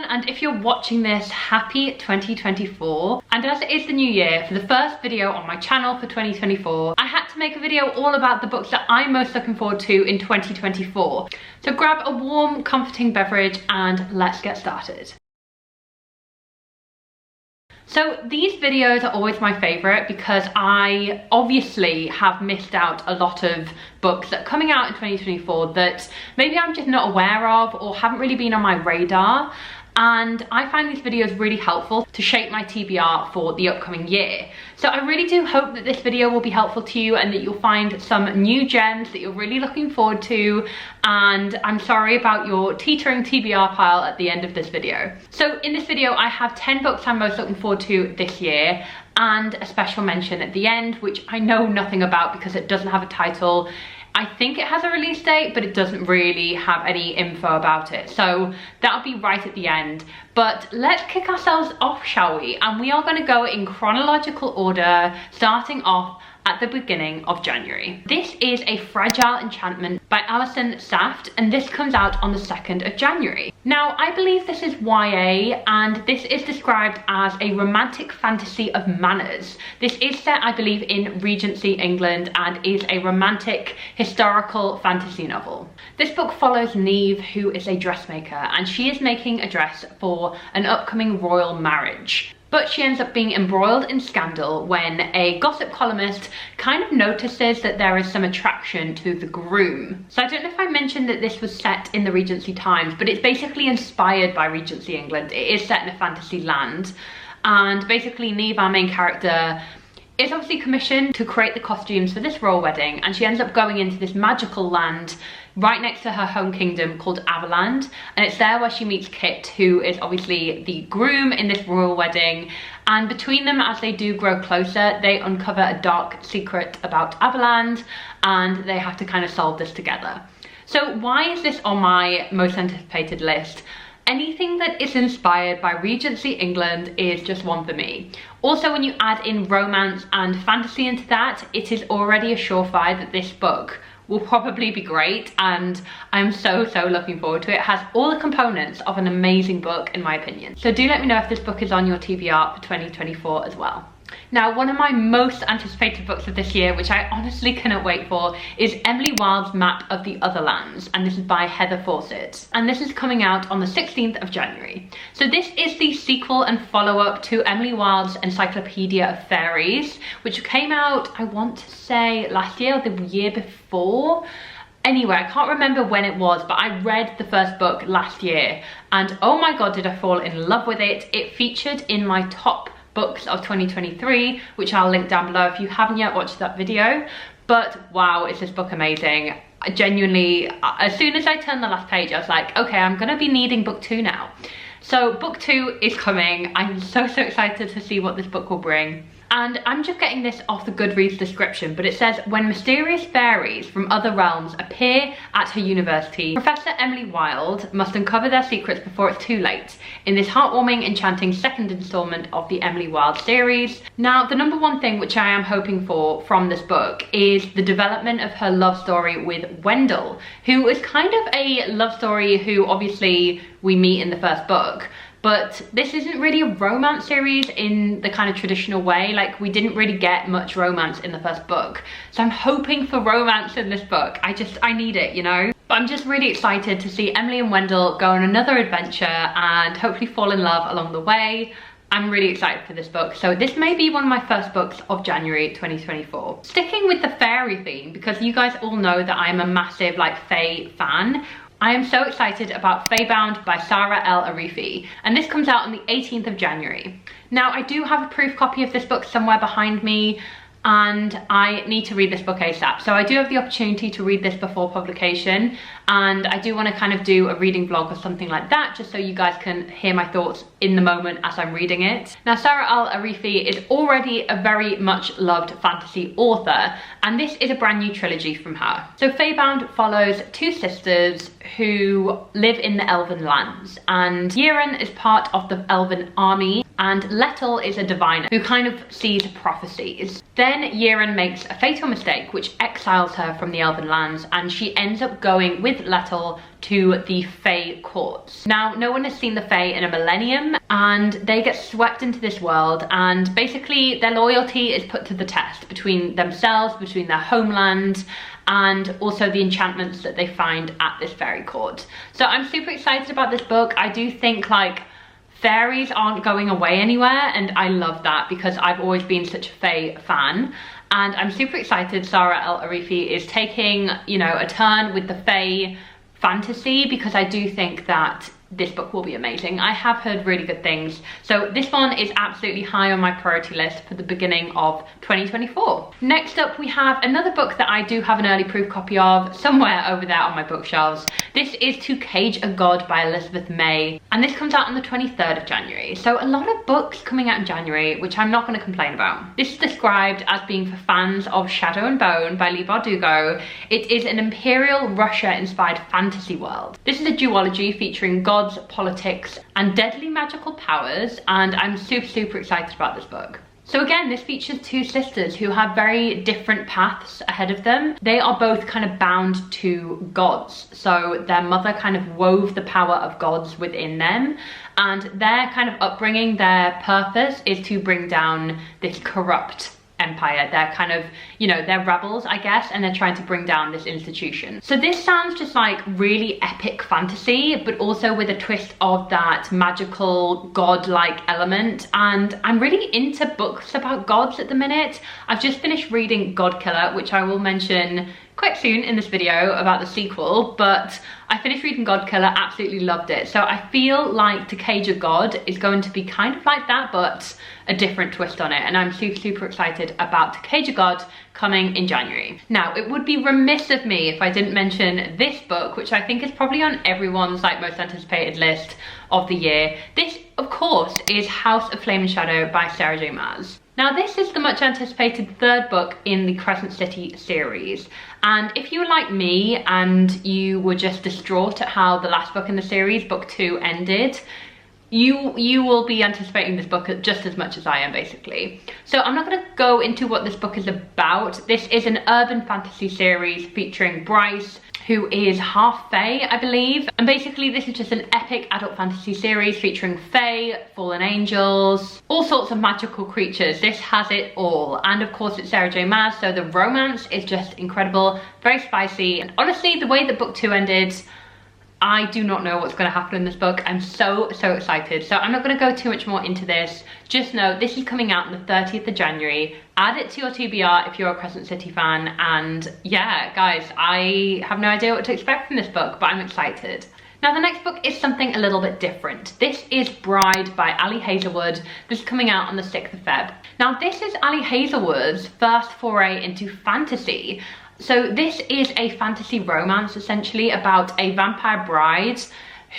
everyone, and if you're watching this, happy 2024. And as it is the new year, for the first video on my channel for 2024, I had to make a video all about the books that I'm most looking forward to in 2024. So grab a warm, comforting beverage and let's get started. So these videos are always my favourite because I obviously have missed out a lot of books that are coming out in 2024 that maybe I'm just not aware of or haven't really been on my radar. And I find these videos really helpful to shape my TBR for the upcoming year. So I really do hope that this video will be helpful to you and that you'll find some new gems that you're really looking forward to. And I'm sorry about your teetering TBR pile at the end of this video. So in this video, I have 10 books I'm most looking forward to this year and a special mention at the end, which I know nothing about because it doesn't have a title. I think it has a release date, but it doesn't really have any info about it. So that'll be right at the end. But let's kick ourselves off, shall we? And we are going to go in chronological order, starting off at the beginning of January. This is A Fragile Enchantment by Alison Saft, and this comes out on the 2nd of January. Now, I believe this is YA, and this is described as a romantic fantasy of manners. This is set, I believe, in Regency England and is a romantic historical fantasy novel. This book follows Neve, who is a dressmaker, and she is making a dress for an upcoming royal marriage. But she ends up being embroiled in scandal when a gossip columnist kind of notices that there is some attraction to the groom. So I don't know if I mentioned that this was set in the Regency times, but it's basically inspired by Regency England. It is set in a fantasy land. And basically Neve, our main character, is obviously commissioned to create the costumes for this royal wedding, and she ends up going into this magical land right next to her home kingdom called Otherlands, and it's there where she meets Kit, who is obviously the groom in this royal wedding. And between them, as they do grow closer, they uncover a dark secret about Otherlands, and they have to kind of solve this together. So why is this on my most anticipated list? Anything that is inspired by Regency England is just one for me. Also, when you add in romance and fantasy into that, it is already a surefire that this book will probably be great, and I'm so looking forward to it. It has all the components of an amazing book, in my opinion. So do let me know if this book is on your TBR for 2024 as well. Now, one of my most anticipated books of this year, which I honestly cannot wait for, is Emily Wilde's Map of the Otherlands, and this is by Heather Fawcett. And this is coming out on the 16th of January. So this is the sequel and follow-up to Emily Wilde's Encyclopedia of Fairies, which came out, I want to say, last year or the year before. Anyway, I can't remember when it was, but I read the first book last year, and oh my god, did I fall in love with it. It featured in my top books of 2023, which I'll link down below if you haven't yet watched that video. But wow, is this book amazing. I genuinely, as soon as I turned the last page, I was like, okay, I'm gonna be needing book 2 now. So book 2 is coming. I'm so excited to see what this book will bring. And I'm just getting this off the Goodreads description, but it says, when mysterious fairies from other realms appear at her university, Professor Emily Wilde must uncover their secrets before it's too late in this heartwarming, enchanting second installment of the Emily Wilde series. Now, the number one thing which I am hoping for from this book is the development of her love story with Wendell, who is kind of a love story who obviously we meet in the first book. But this isn't really a romance series in the kind of traditional way. Like, we didn't really get much romance in the first book. So I'm hoping for romance in this book. I need it, you know? But I'm just really excited to see Emily and Wendell go on another adventure and hopefully fall in love along the way. I'm really excited for this book. So this may be one of my first books of January 2024. Sticking with the fairy theme, because you guys all know that I'm a massive Faye fan, I am so excited about Fay Bound by Sarah L. Arifi, and this comes out on the 18th of January. Now, I do have a proof copy of this book somewhere behind me, and I need to read this book ASAP. So I do have the opportunity to read this before publication, and I do want to kind of do a reading vlog or something like that, just so you guys can hear my thoughts in the moment as I'm reading it. Now, Sarah Al Arifi is already a very much loved fantasy author, and this is a brand new trilogy from her. So Fay Bound follows two sisters who live in the Elven lands, and Wren is part of the Elven army, and Lettel is a diviner who kind of sees prophecies. Then Wren makes a fatal mistake which exiles her from the Elven lands, and she ends up going with Lettel to the Fay courts. Now, no one has seen the Fay in a millennium, and they get swept into this world, and basically their loyalty is put to the test between themselves, between their homeland, and also the enchantments that they find at this fairy court. So I'm super excited about this book. I do think like fairies aren't going away anywhere, and I love that because I've always been such a Fae fan. And I'm super excited Sara El-Arifi is taking, you know, a turn with the Fae fantasy, because I do think that this book will be amazing. I have heard really good things. So this one is absolutely high on my priority list for the beginning of 2024. Next up, we have another book that I do have an early proof copy of somewhere over there on my bookshelves. This is To Cage a God by Elizabeth May, and this comes out on the 23rd of January. So a lot of books coming out in January, which I'm not going to complain about. This is described as being for fans of Shadow and Bone by Leigh Bardugo. It is an Imperial Russia-inspired fantasy world. This is a duology featuring gods, politics, and deadly magical powers, and I'm super excited about this book. So again, this features two sisters who have very different paths ahead of them. They are both kind of bound to gods. So their mother kind of wove the power of gods within them, and their kind of upbringing, their purpose is to bring down this corrupt empire. They're kind of, you know, they're rebels, I guess, and they're trying to bring down this institution. So this sounds just like really epic fantasy, but also with a twist of that magical god-like element. And I'm really into books about gods at the minute. I've just finished reading God Killer, which I will mention quite soon in this video about the sequel, but I finished reading God Killer, absolutely loved it. So I feel like To Cage a God is going to be kind of like that, but a different twist on it, and I'm super excited about To Cage a God coming in January. Now, it would be remiss of me if I didn't mention this book, which I think is probably on everyone's like most anticipated list of the year. This, of course, is House of Flame and Shadow by Sarah J Maas. Now, this is the much anticipated third book in the Crescent City series. And if you were like me and you were just distraught at how the last book in the series, book 2, ended, you will be anticipating this book just as much as I am, basically. So I'm not going to go into what this book is about. This is an urban fantasy series featuring Bryce, who is half Fae, I believe. And basically this is just an epic adult fantasy series featuring Fae, fallen angels, all sorts of magical creatures. This has it all. And of course it's Sarah J Maas, so the romance is just incredible, very spicy. And honestly, the way that book 2 ended, I do not know what's going to happen in this book. I'm so excited. So I'm not going to go too much more into this. Just know this is coming out on the 30th of January. Add it to your TBR if you're a Crescent City fan. And yeah, guys, I have no idea what to expect from this book, but I'm excited. Now, the next book is something a little bit different. This is Bride by Ali Hazelwood. This is coming out on the 6th of Feb. Now, this is Ali Hazelwood's first foray into fantasy. So this is a fantasy romance essentially about a vampire bride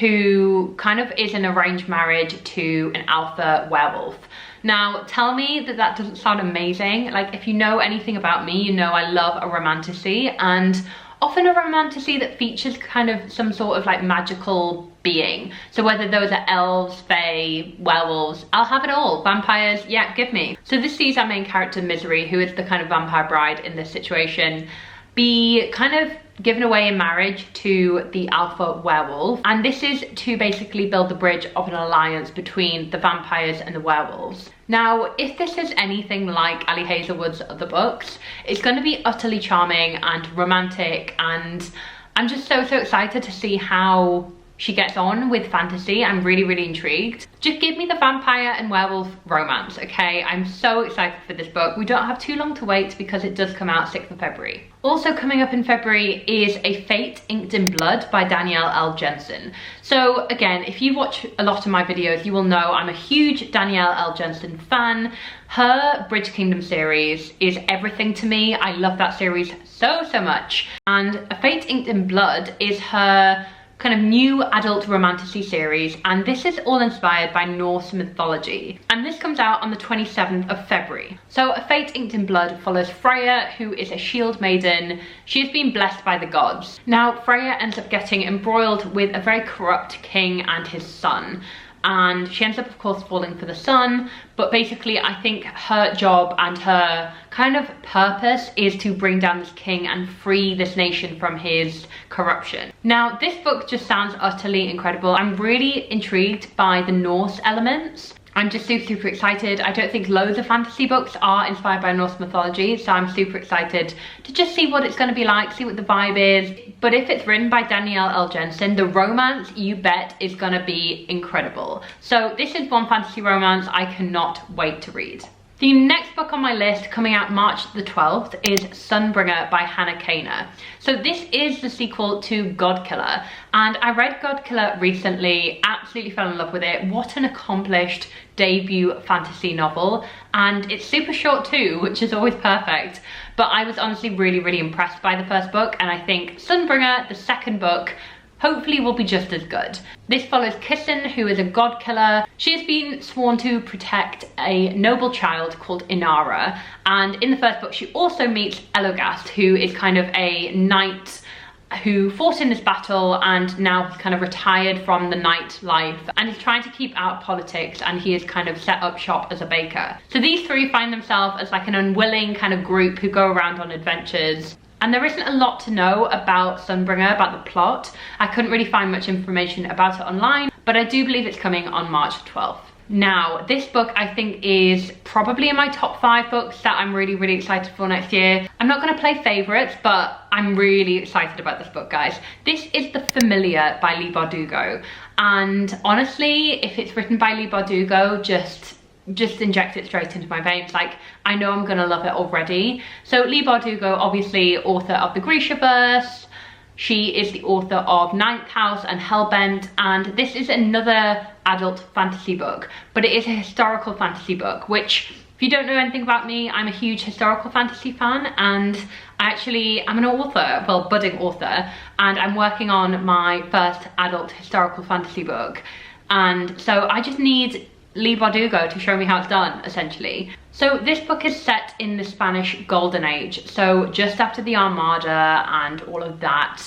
who kind of is an arranged marriage to an alpha werewolf. Now, tell me that that doesn't sound amazing. Like, if you know anything about me, you know I love a romantasy, and often a romantasy that features kind of some sort of like magical being. So whether those are elves, fae, werewolves, I'll have it all. Vampires, yeah, give me. So this sees our main character Misery, who is the kind of vampire bride in this situation, be kind of given away in marriage to the alpha werewolf. And this is to basically build the bridge of an alliance between the vampires and the werewolves. Now, if this is anything like Ali Hazelwood's other books, it's going to be utterly charming and romantic, and I'm just so excited to see how she gets on with fantasy. I'm really intrigued. Just give me the vampire and werewolf romance, okay? I'm so excited for this book. We don't have too long to wait because it does come out 6th of February. Also coming up in February is A Fate Inked in Blood by Danielle L. Jensen. So again, if you watch a lot of my videos, you will know I'm a huge Danielle L. Jensen fan. Her Bridge Kingdom series is everything to me. I love that series so much. And A Fate Inked in Blood is her kind of new adult romantasy series, and this is all inspired by Norse mythology, and this comes out on the 27th of February. So A Fate Inked in Blood follows Freya, who is a shield maiden. She has been blessed by the gods. Now Freya ends up getting embroiled with a very corrupt king and his son, and she ends up of course falling for the son, but basically I think her job and her kind of purpose is to bring down this king and free this nation from his corruption. Now this book just sounds utterly incredible. I'm really intrigued by the Norse elements. I'm just super excited. I don't think loads of fantasy books are inspired by Norse mythology, so I'm super excited to just see what it's going to be like, see what the vibe is. But if it's written by Danielle L. Jensen, the romance, you bet, is going to be incredible. So this is one fantasy romance I cannot wait to read. The next book on my list, coming out March the 12th, is Sunbringer by Hannah Kaner. So this is the sequel to Godkiller, and I read Godkiller recently, absolutely fell in love with it. What an accomplished debut fantasy novel, and it's super short too, which is always perfect. But I was honestly really impressed by the first book, and I think Sunbringer, the second book, hopefully will be just as good. This follows Kissin, who is a god killer. She has been sworn to protect a noble child called Inara, and in the first book she also meets Elogast, who is kind of a knight who fought in this battle and now he's kind of retired from the knight life and is trying to keep out of politics, and he is kind of set up shop as a baker. So these three find themselves as like an unwilling kind of group who go around on adventures. And there isn't a lot to know about Sunbringer, about the plot. I couldn't really find much information about it online, but I do believe it's coming on March 12th. Now, this book I think is probably in my top 5 books that I'm really excited for next year. I'm not going to play favourites, but I'm really excited about this book, guys. This is The Familiar by Leigh Bardugo. And honestly, if it's written by Leigh Bardugo, just inject it straight into my veins. Like, I know I'm gonna love it already. So Leigh Bardugo, obviously author of the Grishaverse. She is the author of Ninth House and Hellbent, and this is another adult fantasy book, but it is a historical fantasy book, which, if you don't know anything about me, I'm a huge historical fantasy fan, and I'm an author, well, budding author, and I'm working on my first adult historical fantasy book. And so I just need Leigh Bardugo to show me how it's done, essentially. So this book is set in the Spanish Golden Age, so just after the Armada and all of that.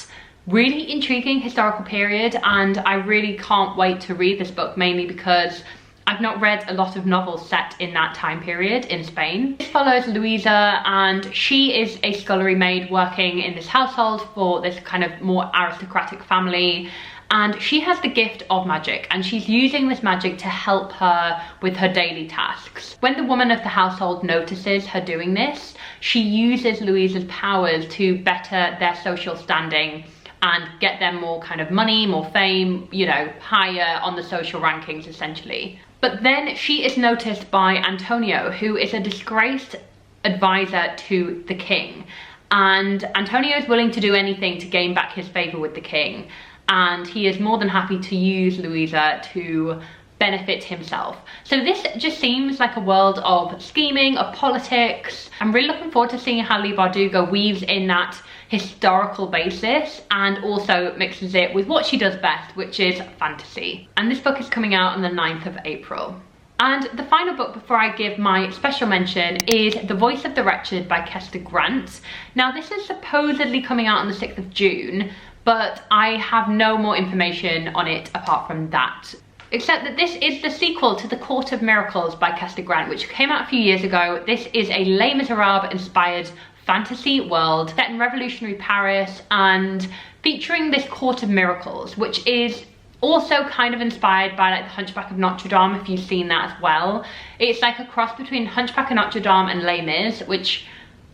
Really intriguing historical period, and I really can't wait to read this book, mainly because I've not read a lot of novels set in that time period in Spain. This follows Louisa, and she is a scullery maid working in this household for this kind of more aristocratic family. And she has the gift of magic, and she's using this magic to help her with her daily tasks. When the woman of the household notices her doing this, she uses Louisa's powers to better their social standing and get them more kind of money, more fame, you know, higher on the social rankings essentially. But then she is noticed by Antonio, who is a disgraced advisor to the king. And Antonio is willing to do anything to gain back his favor with the king. And he is more than happy to use Louisa to benefit himself. So this just seems like a world of scheming, of politics. I'm really looking forward to seeing how Leigh Bardugo weaves in that historical basis and also mixes it with what she does best, which is fantasy. And this book is coming out on the 9th of April. And the final book before I give my special mention is The Voice of the Wretched by Kester Grant. Now this is supposedly coming out on the 6th of June, but I have no more information on it apart from that. Except that this is the sequel to The Court of Miracles by Kester Grant, which came out a few years ago. This is a Les Miserables inspired fantasy world set in revolutionary Paris and featuring this Court of Miracles, which is also kind of inspired by like the Hunchback of Notre Dame, if you've seen that as well. It's like a cross between Hunchback of Notre Dame and Les Mis, which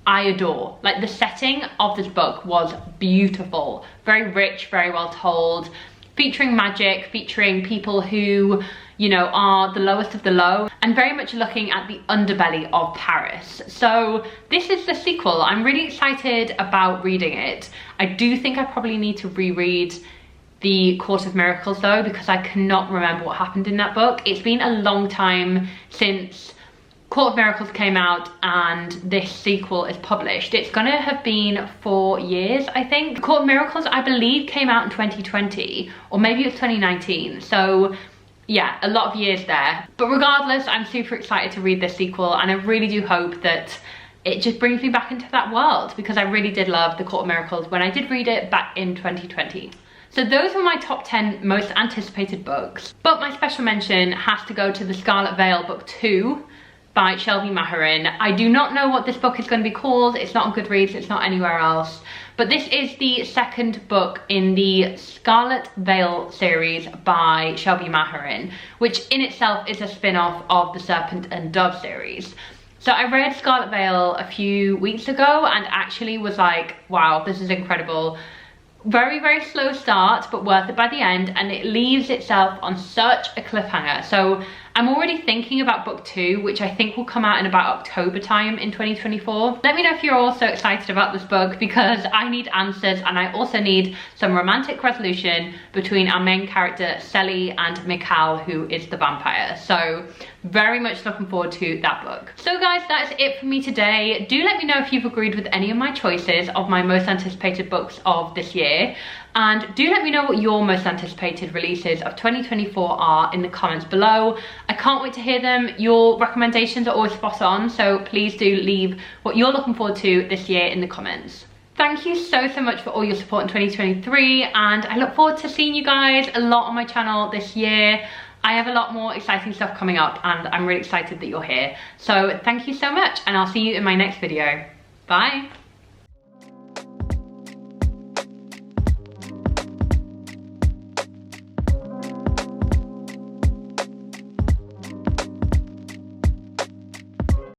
I adore. Like, the setting of this book was beautiful, very rich, very well told, featuring magic, featuring people who, you know, are the lowest of the low, and very much looking at the underbelly of Paris. So this is the sequel. I'm really excited about reading it. I do think I probably need to reread The Court of Miracles though, because I cannot remember what happened in that book. It's been a long time since Court of Miracles came out and this sequel is published. It's gonna have been 4 years, I think. Court of Miracles, I believe, came out in 2020, or maybe it was 2019. So yeah, a lot of years there. But regardless, I'm super excited to read this sequel, and I really do hope that it just brings me back into that world, because I really did love The Court of Miracles when I did read it back in 2020. So those were my top 10 most anticipated books. But my special mention has to go to The Scarlet Veil Book 2 by Shelby Maherin. I do not know what this book is going to be called. It's not on Goodreads, it's not anywhere else. But this is the second book in the Scarlet Veil series by Shelby Maherin, which in itself is a spin-off of the Serpent and Dove series. So I read Scarlet Veil a few weeks ago and actually was like, wow, this is incredible. Very, very slow start, but worth it by the end, and it leaves itself on such a cliffhanger. So I'm already thinking about book 2, which I think will come out in about October time in 2024. Let me know if you're also excited about this book, because I need answers, and I also need some romantic resolution between our main character Sally and Mikal, who is the vampire. So very much looking forward to that book. So guys, that's it for me today. Do let me know if you've agreed with any of my choices of my most anticipated books of this year. And do let me know what your most anticipated releases of 2024 are in the comments below. I can't wait to hear them. Your recommendations are always spot on, so please do leave what you're looking forward to this year in the comments. Thank you so much for all your support in 2023, and I look forward to seeing you guys a lot on my channel this year. I have a lot more exciting stuff coming up, and I'm really excited that you're here. So thank you so much, and I'll see you in my next video. Bye.